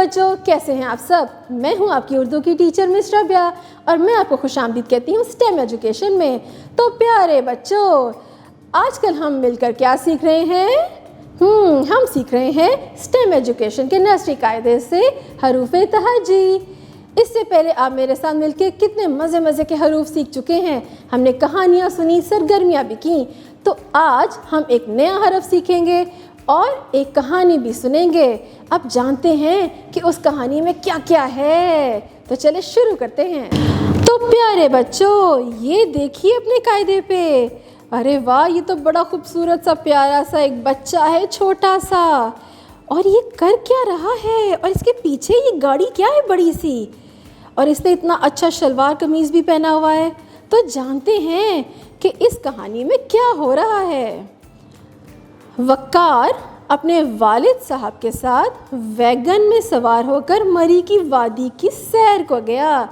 بچوں، کیسے ہیں آپ سب؟ میں ہوں آپ کی اردو کی ٹیچر مس ربیہ، اور میں آپ کو خوش آمدید کہتی ہوں STEM ایجوکیشن میں۔ تو پیارے بچوں، آج کل ہم مل کر کیا سیکھ رہے ہیں؟ ہم سیکھ رہے ہیں STEM ایجوکیشن کے نرسری قاعدے سے حروف تہجی۔ اس سے پہلے آپ میرے ساتھ مل کے کتنے مزے کے حروف سیکھ چکے ہیں، ہم نے کہانیاں سنی، سرگرمیاں بھی کیں۔ تو آج ہم ایک نیا حرف سیکھیں گے اور ایک کہانی بھی سنیں گے۔ اب جانتے ہیں کہ اس کہانی میں کیا کیا ہے، تو چلے شروع کرتے ہیں۔ تو پیارے بچوں، یہ دیکھیے اپنے قاعدے پہ، ارے واہ، یہ تو بڑا خوبصورت سا پیارا سا ایک بچہ ہے، چھوٹا سا، اور یہ کر کیا رہا ہے؟ اور اس کے پیچھے یہ گاڑی کیا ہے بڑی سی؟ اور اس نے اتنا اچھا شلوار قمیض بھی پہنا ہوا ہے۔ تو جانتے ہیں کہ اس کہانی میں کیا ہو رہا ہے۔ وقار اپنے والد صاحب کے ساتھ ویگن میں سوار ہو کر مری کی وادی کی سیر کو گیا۔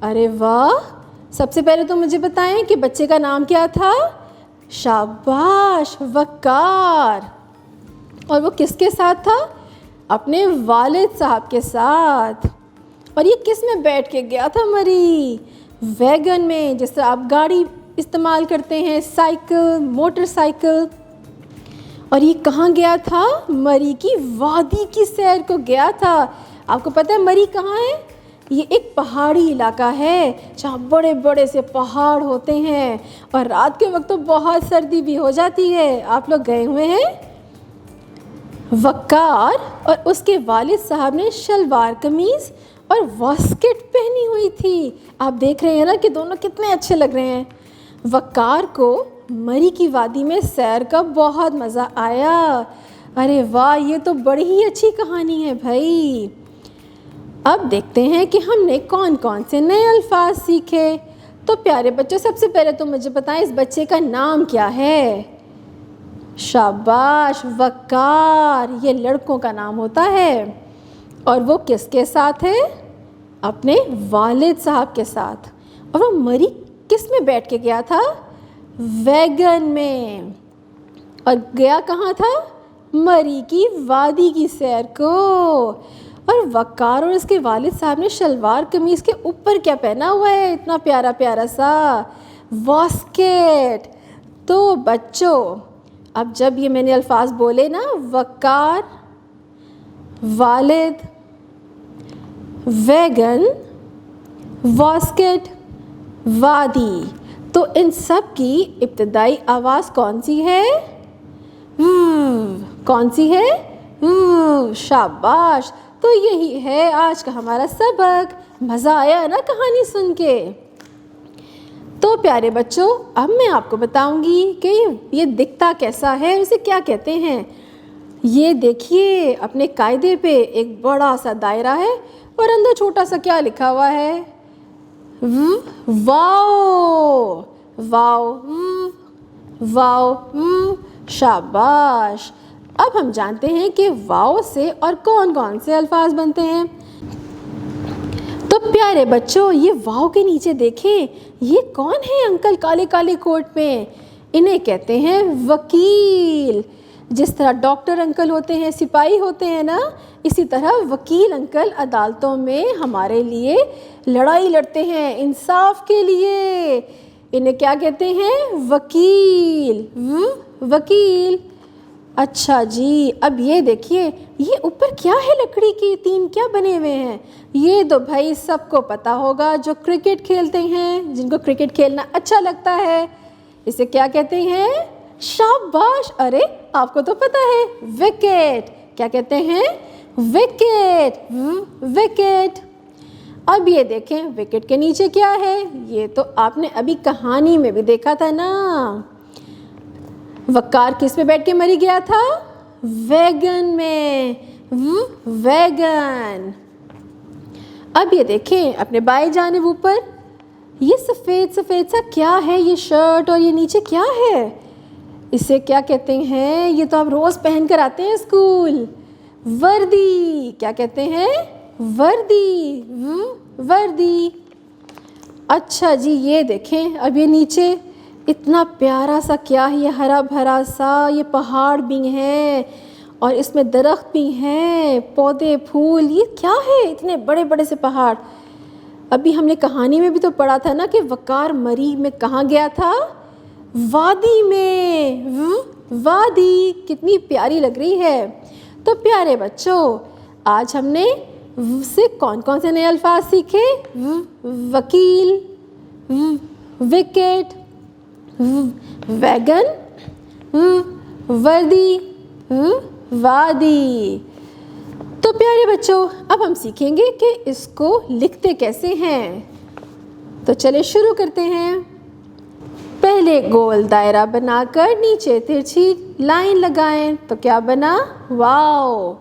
ارے واہ، سب سے پہلے تو مجھے بتائیں کہ بچے کا نام کیا تھا؟ شاباش، وقار۔ اور وہ کس کے ساتھ تھا؟ اپنے والد صاحب کے ساتھ۔ اور یہ کس میں بیٹھ کے گیا تھا مری؟ ویگن میں، جس طرح آپ گاڑی استعمال کرتے ہیں، سائیکل، موٹر سائیکل۔ اور یہ کہاں گیا تھا؟ مری کی وادی کی سیر کو گیا تھا۔ آپ کو پتہ ہے مری کہاں ہے؟ یہ ایک پہاڑی علاقہ ہے جہاں بڑے بڑے سے پہاڑ ہوتے ہیں، اور رات کے وقت تو بہت سردی بھی ہو جاتی ہے۔ آپ لوگ گئے ہوئے ہیں؟ وقار اور اس کے والد صاحب نے شلوار قمیض اور واسکٹ پہنی ہوئی تھی۔ آپ دیکھ رہے ہیں نا کہ دونوں کتنے اچھے لگ رہے ہیں۔ وقار کو مری کی وادی میں سیر کا بہت مزہ آیا۔ ارے واہ، یہ تو بڑی ہی اچھی کہانی ہے بھائی۔ اب دیکھتے ہیں کہ ہم نے کون کون سے نئے الفاظ سیکھے۔ تو پیارے بچوں، سب سے پہلے تو مجھے بتائیں اس بچے کا نام کیا ہے؟ شاباش، وقار، یہ لڑکوں کا نام ہوتا ہے۔ اور وہ کس کے ساتھ ہے؟ اپنے والد صاحب کے ساتھ۔ اور وہ مری کس میں بیٹھ کے گیا تھا؟ ویگن میں۔ اور گیا کہاں تھا؟ مری کی وادی کی سیر کو۔ اور وقار اور اس کے والد صاحب نے شلوار قمیض کے اوپر کیا پہنا ہوا ہے؟ اتنا پیارا پیارا سا واسکٹ۔ تو بچوں، اب جب یہ میں نے الفاظ بولے نا، وقار، والد، ویگن، واسکٹ، وادی، تو ان سب کی ابتدائی آواز کون سی ہے؟ کون سی ہے؟ شاباش۔ تو یہی ہے آج کا ہمارا سبق۔ مزہ آیا نا کہانی سن کے؟ تو پیارے بچوں، اب میں آپ کو بتاؤں گی کہ یہ دکھتا کیسا ہے، اسے کیا کہتے ہیں۔ یہ دیکھیے اپنے قاعدے پہ ایک بڑا سا دائرہ ہے، اور اندر چھوٹا سا کیا لکھا ہوا ہے؟ واو، واو، واو، شاباش۔ اب ہم جانتے ہیں کہ واو سے اور کون کون سے الفاظ بنتے ہیں۔ تو پیارے بچوں، یہ واو کے نیچے دیکھیں، یہ کون ہے انکل کالے کالے کوٹ میں؟ انہیں کہتے ہیں وکیل۔ جس طرح ڈاکٹر انکل ہوتے ہیں، سپاہی ہوتے ہیں نا، اسی طرح وکیل انکل عدالتوں میں ہمارے لیے لڑائی لڑتے ہیں، انصاف کے لیے۔ انہیں کیا کہتے ہیں؟ وکیل، وکیل۔ اچھا جی، اب یہ دیکھیے، یہ اوپر کیا ہے؟ لکڑی کی تین کیا بنے ہوئے ہیں؟ یہ تو بھائی سب کو پتا ہوگا جو کرکٹ کھیلتے ہیں، جن کو کرکٹ کھیلنا اچھا لگتا ہے، اسے کیا کہتے ہیں؟ شاباش، ارے آپ کو تو پتا ہے، وکٹ۔ کیا کہتے ہیں؟ Wicket, wicket. اب یہ دیکھیں، وکٹ کے نیچے کیا ہے؟ یہ تو آپ نے ابھی کہانی میں بھی دیکھا تھا نا۔ وقار کس میں بیٹھ کے مری گیا تھا؟ ویگن میں، ویگن۔ اب یہ دیکھیں اپنے بائیں جانب اوپر، یہ سفید سفید سا کیا ہے؟ یہ شرٹ اور یہ نیچے کیا ہے؟ اسے کیا کہتے ہیں؟ یہ تو آپ روز پہن کر آتے ہیں اسکول، وردی۔ کیا کہتے ہیں؟ وردی، وردی۔ اچھا جی، یہ دیکھیں اب یہ نیچے اتنا پیارا سا کیا ہے؟ یہ ہرا بھرا سا یہ پہاڑ بھی ہے، اور اس میں درخت بھی ہیں، پودے، پھول. یہ کیا ہے اتنے بڑے بڑے سے پہاڑ؟ ابھی ہم نے کہانی میں بھی تو پڑھا تھا نا کہ وقار مری میں کہاں گیا تھا؟ وادی میں. وادی کتنی پیاری لگ رہی ہے. تو پیارے بچوں، آج ہم نے سے کون کون سے نئے الفاظ سیکھے؟ وکیل، وکٹ، ویگن، وردی، وادی. تو پیارے بچوں، اب ہم سیکھیں گے کہ اس کو لکھتے کیسے ہیں. تو چلے شروع کرتے ہیں. پہلے گول دائرہ بنا کر نیچے ترچھی لائن لگائیں تو کیا بنا؟ واو.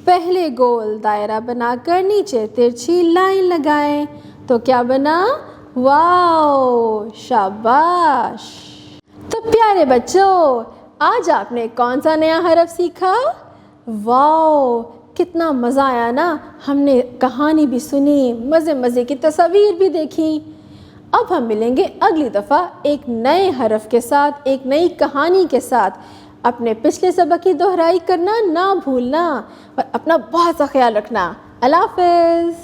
پہلے گول دائرہ بنا کر نیچے ترچھی لائن لگائیں تو کیا بنا؟ واو. شاباش. تو پیارے بچوں، آج آپ نے کون سا نیا حرف سیکھا؟ واو. کتنا مزہ آیا نا. ہم نے کہانی بھی سنی، مزے مزے کی تصاویر بھی دیکھی. اب ہم ملیں گے اگلی دفعہ ایک نئے حرف کے ساتھ، ایک نئی کہانی کے ساتھ. اپنے پچھلے سبق کی دہرائی کرنا نہ بھولنا اور اپنا بہت سا خیال رکھنا. اللہ حافظ.